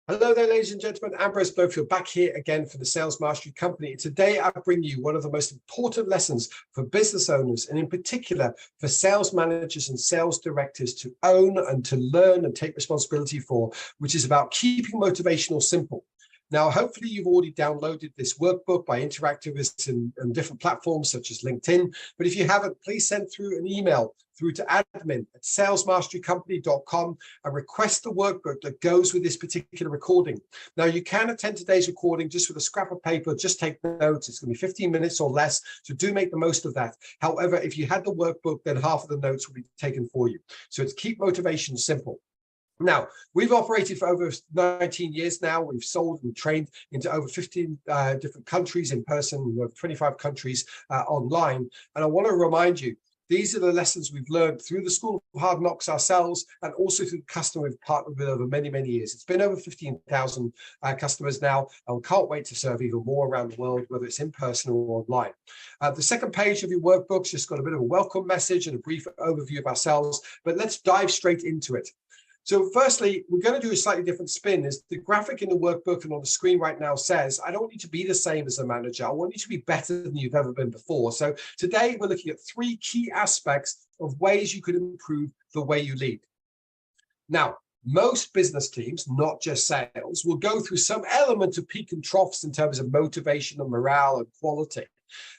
Hello there, ladies and gentlemen. Ambrose Blofield back here again for the Sales Mastery Company. And today I bring you one of the most important lessons for business owners, and in particular for sales managers and sales directors to own and to learn and take responsibility for, which is about keeping motivational simple. Now, hopefully you've already downloaded this workbook by interacting with us in different platforms such as LinkedIn. But if you haven't, please send through an email through to admin@salesmasterycompany.com and request the workbook that goes with this particular recording. Now, you can attend today's recording just with a scrap of paper, just take notes. It's going to be 15 minutes or less, so do make the most of that. However, if you had the workbook, then half of the notes will be taken for you. So it's keep motivation simple. Now, we've operated for over 19 years now. We've sold and trained into over 15 different countries in person, over 25 countries online. And I want to remind you, these are the lessons we've learned through the School of Hard Knocks ourselves, and also through the customer we've partnered with over many, many years. It's been over 15,000 customers now, and we can't wait to serve even more around the world, whether it's in person or online. The second page of your workbook's just got a bit of a welcome message and a brief overview of ourselves, but let's dive straight into it. So firstly, we're going to do a slightly different spin. As the graphic in the workbook and on the screen right now says, I don't want you to be the same as a manager. I want you to be better than you've ever been before. So today we're looking at 3 key aspects of ways you could improve the way you lead. Now, most business teams, not just sales, will go through some element of peak and troughs in terms of motivation and morale and quality.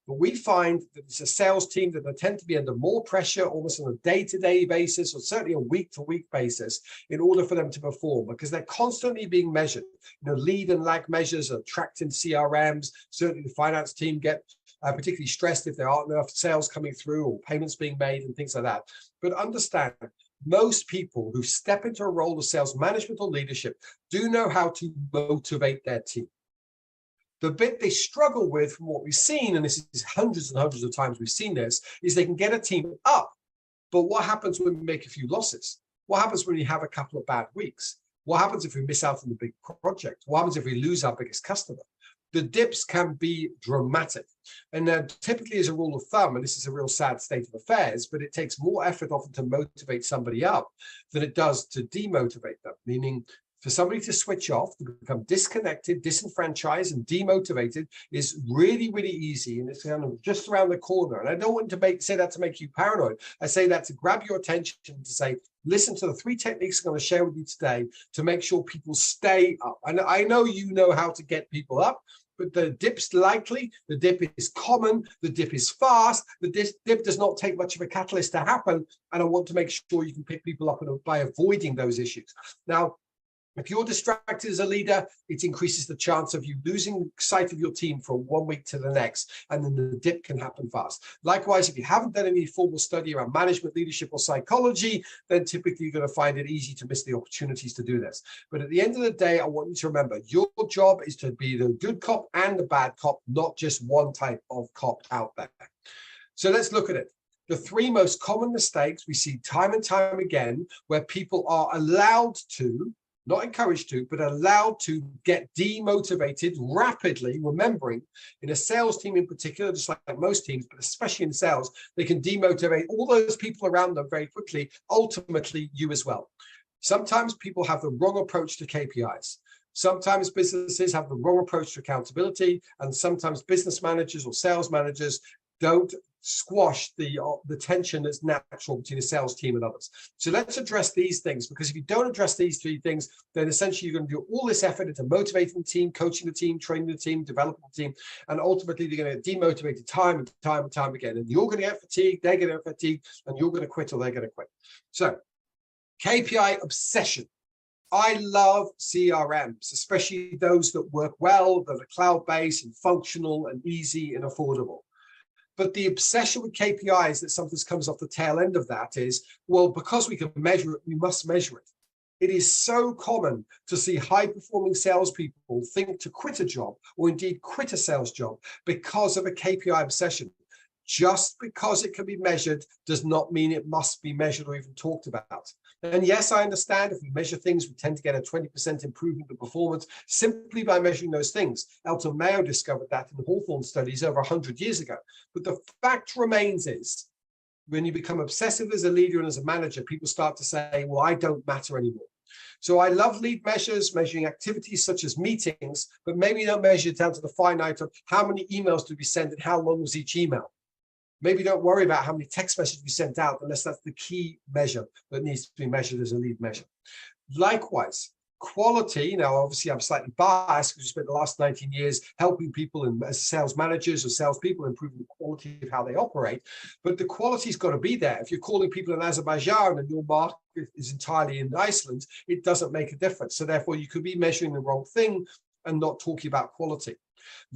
But we find that it's a sales team that tend to be under more pressure almost on a day-to-day basis, or certainly a week-to-week basis, in order for them to perform, because they're constantly being measured. Lead and lag measures are tracked in CRMs. Certainly the finance team get particularly stressed if there aren't enough sales coming through or payments being made and things like that. But understand, most people who step into a role of sales management or leadership do know how to motivate their team. The bit they struggle with, from what we've seen, and this is hundreds and hundreds of times we've seen this, is they can get a team up. But what happens when we make a few losses? What happens when you have a couple of bad weeks? What happens if we miss out on the big project? What happens if we lose our biggest customer? The dips can be dramatic. And typically, as a rule of thumb, and this is a real sad state of affairs, but it takes more effort often to motivate somebody up than it does to demotivate them, meaning for somebody to switch off, to become disconnected, disenfranchised, and demotivated is really, really easy. And it's kind of just around the corner. And I don't want to say that to make you paranoid. I say that to grab your attention, to say, listen to the 3 techniques I'm going to share with you today to make sure people stay up. And I know you know how to get people up, but the dip's likely, the dip is common, the dip is fast, the dip does not take much of a catalyst to happen. And I want to make sure you can pick people up by avoiding those issues. Now, if you're distracted as a leader, it increases the chance of you losing sight of your team from one week to the next, and then the dip can happen fast. Likewise, if you haven't done any formal study around management, leadership, or psychology, then typically you're going to find it easy to miss the opportunities to do this. But at the end of the day, I want you to remember, your job is to be the good cop and the bad cop, not just one type of cop out there. So let's look at it. The 3 most common mistakes we see time and time again, where people are allowed to, not encouraged to, but allowed to get demotivated rapidly, remembering in a sales team in particular, just like most teams, but especially in sales, they can demotivate all those people around them very quickly, ultimately you as well. Sometimes people have the wrong approach to KPIs. Sometimes businesses have the wrong approach to accountability, and sometimes business managers or sales managers don't squash the tension that's natural between a sales team and others. So let's address these things, because if you don't address these 3 things, then essentially you're going to do all this effort into motivating the team, coaching the team, training the team, developing the team, and ultimately they're going to get demotivated time and time and time again. And you're going to get fatigued, they're going to get fatigued, and you're going to quit or they're going to quit. So KPI obsession. I love CRMs, especially those that work well, that are cloud-based and functional and easy and affordable. But the obsession with KPIs that sometimes comes off the tail end of that is, well, because we can measure it, we must measure it. It is so common to see high-performing salespeople think to quit a job, or indeed quit a sales job, because of a KPI obsession. Just because it can be measured does not mean it must be measured or even talked about. And yes, I understand if we measure things, we tend to get a 20% improvement in performance simply by measuring those things. Elton Mayo discovered that in the Hawthorne studies over 100 years ago. But the fact remains is, when you become obsessive as a leader and as a manager, people start to say, well, I don't matter anymore. So I love lead measures, measuring activities such as meetings, but maybe don't measure it down to the finite of how many emails did we send and how long was each email. Maybe don't worry about how many text messages we sent out unless that's the key measure that needs to be measured as a lead measure. Likewise, quality. Now, obviously, I'm slightly biased because we spent the last 19 years helping people as sales managers or salespeople improving the quality of how they operate. But the quality's got to be there. If you're calling people in Azerbaijan and your market is entirely in Iceland, it doesn't make a difference. So therefore, you could be measuring the wrong thing and not talking about quality.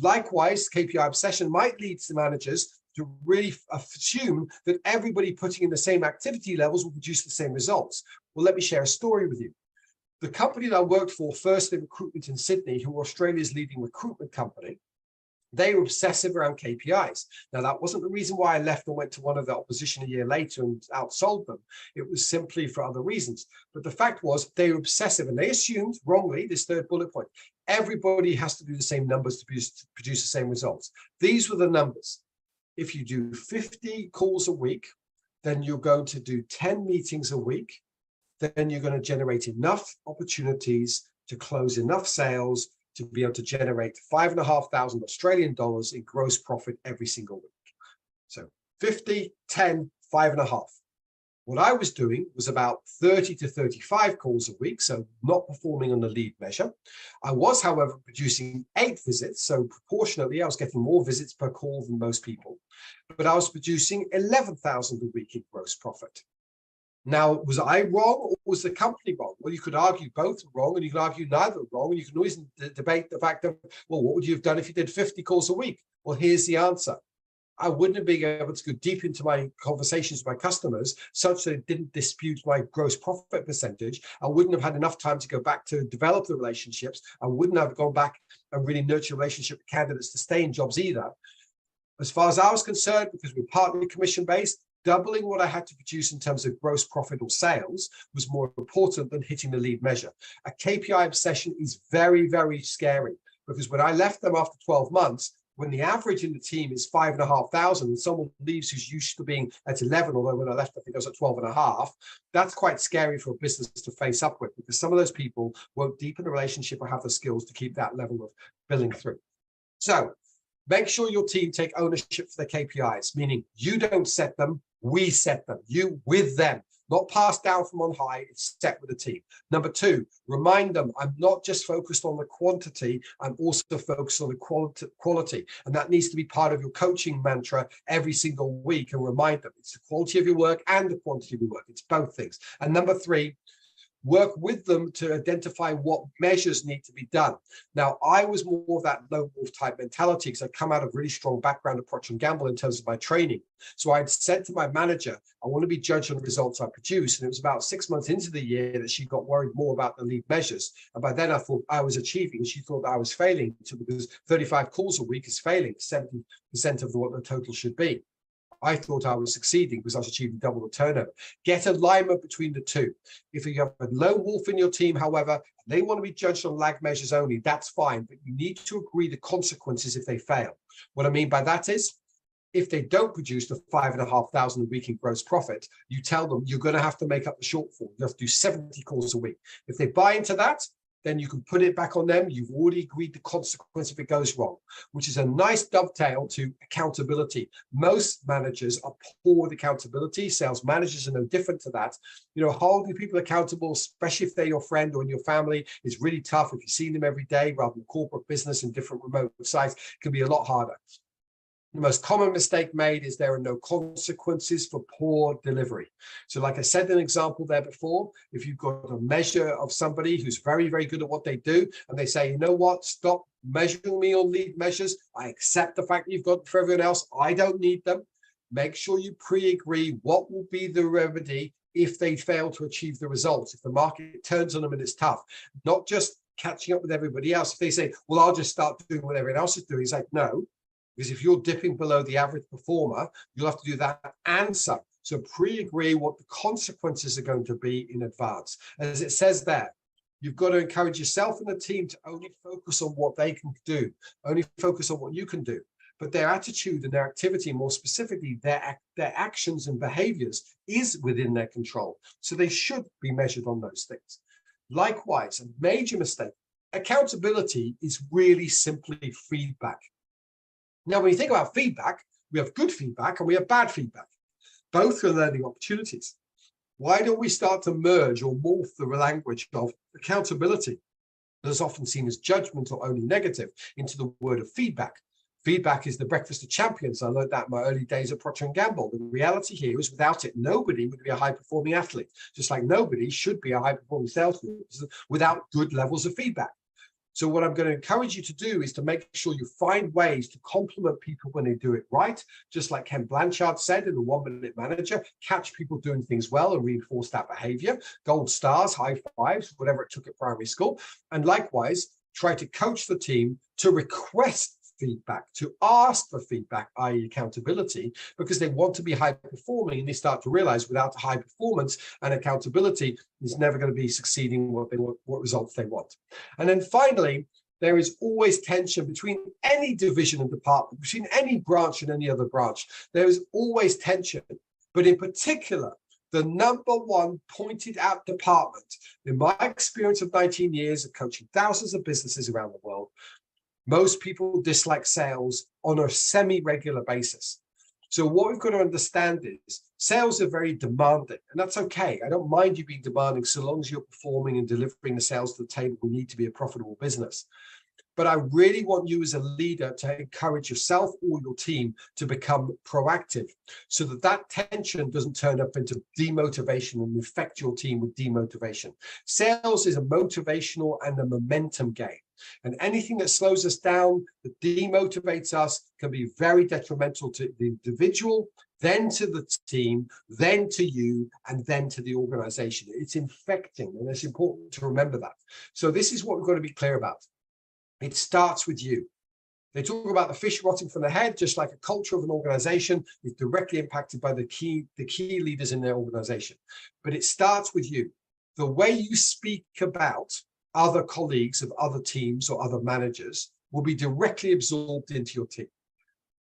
Likewise, KPI obsession might lead to managers to really assume that everybody putting in the same activity levels will produce the same results. Well, let me share a story with you. The company that I worked for, First in Recruitment in Sydney, who were Australia's leading recruitment company, they were obsessive around KPIs. Now, that wasn't the reason why I left and went to one of the opposition a year later and outsold them. It was simply for other reasons. But the fact was they were obsessive, and they assumed wrongly, this third bullet point, everybody has to do the same numbers to produce the same results. These were the numbers. If you do 50 calls a week, then you're going to do 10 meetings a week. Then you're going to generate enough opportunities to close enough sales to be able to generate 5,500 Australian dollars in gross profit every single week. So 50, 10, 5.5. What I was doing was about 30 to 35 calls a week, so not performing on the lead measure. I was, however, producing 8 visits, so proportionately, I was getting more visits per call than most people, but I was producing 11,000 a week in gross profit. Now, was I wrong or was the company wrong? Well, you could argue both are wrong, and you could argue neither are wrong, and you can always debate the fact of, well, what would you have done if you did 50 calls a week? Well, here's the answer. I wouldn't have been able to go deep into my conversations with my customers such that it didn't dispute my gross profit percentage. I wouldn't have had enough time to go back to develop the relationships. I wouldn't have gone back and really nurture a relationship with candidates to stay in jobs either. As far as I was concerned, because we're partly commission-based, doubling what I had to produce in terms of gross profit or sales was more important than hitting the lead measure. A KPI obsession is very, very scary, because when I left them after 12 months, when the average in the team is 5,500 and someone leaves who's used to being at 11, although when I left, I think I was at 12.5, that's quite scary for a business to face up with, because some of those people won't deepen the relationship or have the skills to keep that level of billing through. So make sure your team take ownership for their KPIs, meaning you don't set them, we set them, you with them. Not passed down from on high, it's set with the team. Number 2, remind them, I'm not just focused on the quantity, I'm also focused on the quality. And that needs to be part of your coaching mantra every single week, and remind them it's the quality of your work and the quantity of your work. It's both things. And number 3, work with them to identify what measures need to be done. Now, I was more of that lone wolf type mentality because I come out of a really strong background of Procter & Gamble in terms of my training. So I'd said to my manager, I want to be judged on the results I produce. And it was about 6 months into the year that she got worried more about the lead measures. And by then I thought I was achieving, and she thought I was failing, because 35 calls a week is failing, 70% of what the total should be. I thought I was succeeding because I was achieving double the turnover. Get alignment between the two. If you have a lone wolf in your team, however, they want to be judged on lag measures only, that's fine, but you need to agree the consequences if they fail. What I mean by that is, if they don't produce the 5,500 a week in gross profit, you tell them you're going to have to make up the shortfall. You have to do 70 calls a week. If they buy into that, then you can put it back on them. You've already agreed the consequence if it goes wrong, which is a nice dovetail to accountability. Most managers are poor with accountability. Sales managers are no different to that. You know, holding people accountable, especially if they're your friend or in your family, is really tough. If you've seen them every day rather than corporate business and different remote sites, it can be a lot harder. The most common mistake made is there are no consequences for poor delivery. So like I said, an example there before, if you've got a measure of somebody who's very, very good at what they do, and they say, you know what, stop measuring me on lead measures. I accept the fact that you've got for everyone else. I don't need them. Make sure you pre-agree what will be the remedy if they fail to achieve the results, if the market turns on them and it's tough. Not just catching up with everybody else. If they say, well, I'll just start doing what everyone else is doing, it's like, no. Because if you're dipping below the average performer, you'll have to do that and some. So pre-agree what the consequences are going to be in advance. As it says there, you've got to encourage yourself and the team to only focus on what they can do, only focus on what you can do. But their attitude and their activity, more specifically, their actions and behaviors is within their control. So they should be measured on those things. Likewise, a major mistake, accountability is really simply feedback. Now, when you think about feedback, we have good feedback and we have bad feedback. Both are learning opportunities. Why don't we start to merge or morph the language of accountability, that is often seen as judgment or only negative, into the word of feedback? Feedback is the breakfast of champions. I learned that in my early days at Procter & Gamble. The reality here is without it, nobody would be a high-performing athlete, just like nobody should be a high-performing salesperson without good levels of feedback. So what I'm going to encourage you to do is to make sure you find ways to compliment people when they do it right. Just like Ken Blanchard said in the 1-Minute Manager, catch people doing things well and reinforce that behavior. Gold stars, high fives, whatever it took at primary school. And likewise, try to coach the team to request feedback, to ask for feedback, i.e. accountability, because they want to be high performing and they start to realize without high performance and accountability is never going to be succeeding what results they want. And then finally, there is always tension between any division and department, between any branch and any other branch. There is always tension, but in particular, the number one pointed out department, in my experience of 19 years of coaching thousands of businesses around the world, most people dislike sales on a semi-regular basis. So what we've got to understand is sales are very demanding, and that's okay. I don't mind you being demanding so long as you're performing and delivering the sales to the table we need to be a profitable business. But I really want you as a leader to encourage yourself or your team to become proactive so that that tension doesn't turn up into demotivation and infect your team with demotivation. Sales is a motivational and a momentum game. And anything that slows us down, that demotivates us, can be very detrimental to the individual, then to the team, then to you, and then to the organization. It's infecting, and it's important to remember that. So this is what we've got to be clear about. It starts with you. They talk about the fish rotting from the head, just like a culture of an organization is directly impacted by the key leaders in their organization. But it starts with you. The way you speak about other colleagues of other teams or other managers will be directly absorbed into your team.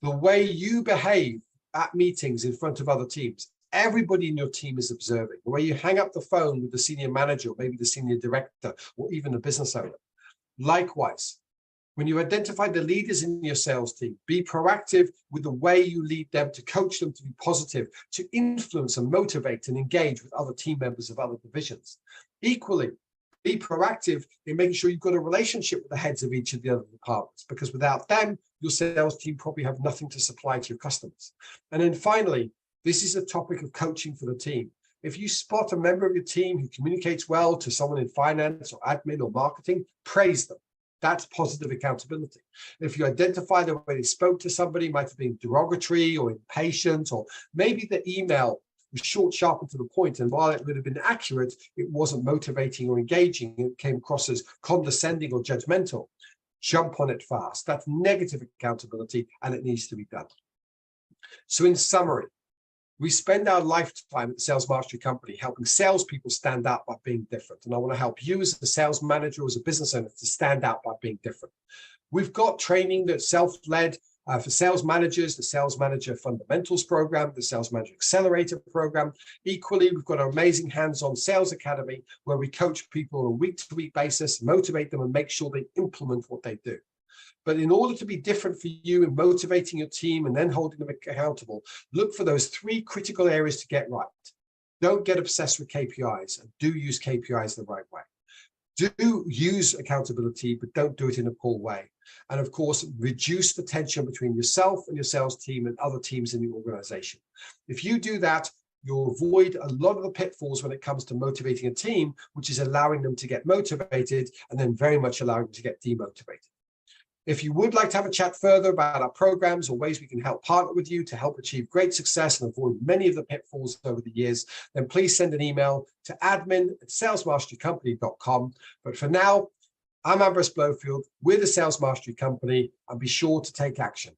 The way you behave at meetings in front of other teams, everybody in your team is observing. The way you hang up the phone with the senior manager, or maybe the senior director, or even the business owner. Likewise, when you identify the leaders in your sales team, be proactive with the way you lead them, to coach them to be positive, to influence and motivate and engage with other team members of other divisions. Equally, be proactive in making sure you've got a relationship with the heads of each of the other departments, because without them, your sales team probably have nothing to supply to your customers. And then finally, this is a topic of coaching for the team. If you spot a member of your team who communicates well to someone in finance or admin or marketing, praise them. That's positive accountability. If you identify the way they spoke to somebody might have been derogatory or impatient, or maybe the email was short, sharp, and to the point, and while it would have been accurate, it wasn't motivating or engaging. It came across as condescending or judgmental. Jump on it fast. That's negative accountability, and it needs to be done. So in summary, we spend our lifetime at the Sales Mastery Company helping salespeople stand out by being different. And I want to help you as a sales manager or as a business owner to stand out by being different. We've got training that's self-led for sales managers, the Sales Manager Fundamentals program, the Sales Manager Accelerator program. Equally, we've got an amazing hands-on sales academy where we coach people on a week-to-week basis, motivate them, and make sure they implement what they do. But in order to be different for you in motivating your team and then holding them accountable, look for those 3 critical areas to get right. Don't get obsessed with KPIs, and do use KPIs the right way. Do use accountability, but don't do it in a poor way. And of course, reduce the tension between yourself and your sales team and other teams in the organization. If you do that, you'll avoid a lot of the pitfalls when it comes to motivating a team, which is allowing them to get motivated and then very much allowing them to get demotivated. If you would like to have a chat further about our programs or ways we can help partner with you to help achieve great success and avoid many of the pitfalls over the years, then please send an email to admin@salesmasterycompany.com. But for now, I'm Ambrose Blowfield with the Sales Mastery Company, and be sure to take action.